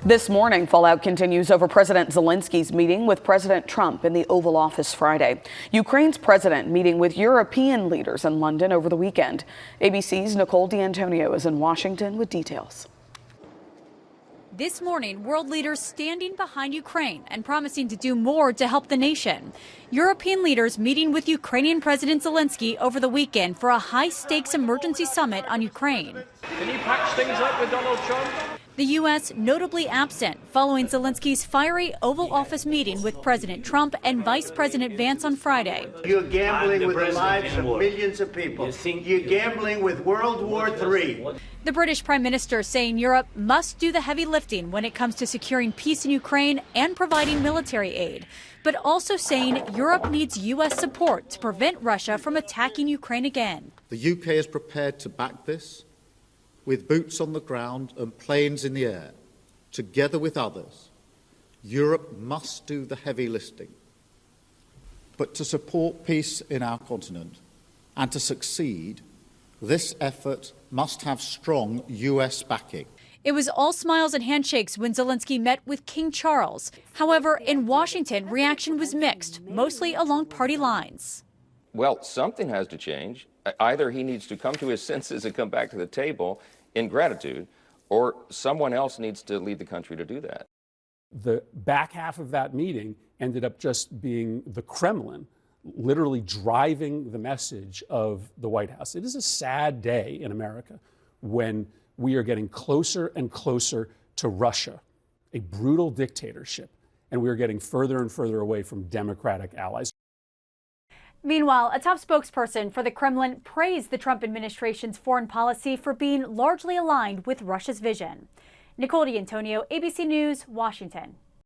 This morning, fallout continues over President Zelensky's meeting with President Trump in the Oval Office Friday. Ukraine's president meeting with European leaders in London over the weekend. ABC's Nicole D'Antonio is in Washington with details. This morning, world leaders standing behind Ukraine and promising to do more to help the nation. European leaders meeting with Ukrainian President Zelensky over the weekend for a high-stakes emergency summit on Ukraine. Can you patch things up with Donald Trump? The U.S. notably absent following Zelensky's fiery Oval Office meeting with President Trump and Vice President Vance on Friday. You're gambling with the lives of millions of people. You're gambling with World War III. The British Prime Minister saying Europe must do the heavy lifting when it comes to securing peace in Ukraine and providing military aid, but also saying Europe needs U.S. support to prevent Russia from attacking Ukraine again. The UK is prepared to back this with boots on the ground and planes in the air. Together with others, Europe must do the heavy lifting. But to support peace in our continent and to succeed, this effort must have strong US backing. It was all smiles and handshakes when Zelensky met with King Charles. However, in Washington, reaction was mixed, mostly along party lines. Well, something has to change. Either he needs to come to his senses and come back to the table in gratitude, or someone else needs to lead the country to do that. The back half of that meeting ended up just being the Kremlin literally driving the message of the White House. It is a sad day in America when we are getting closer and closer to Russia, a brutal dictatorship, and we are getting further and further away from democratic allies. Meanwhile, a top spokesperson for the Kremlin praised the Trump administration's foreign policy for being largely aligned with Russia's vision. Nicole D'Antonio, ABC News, Washington.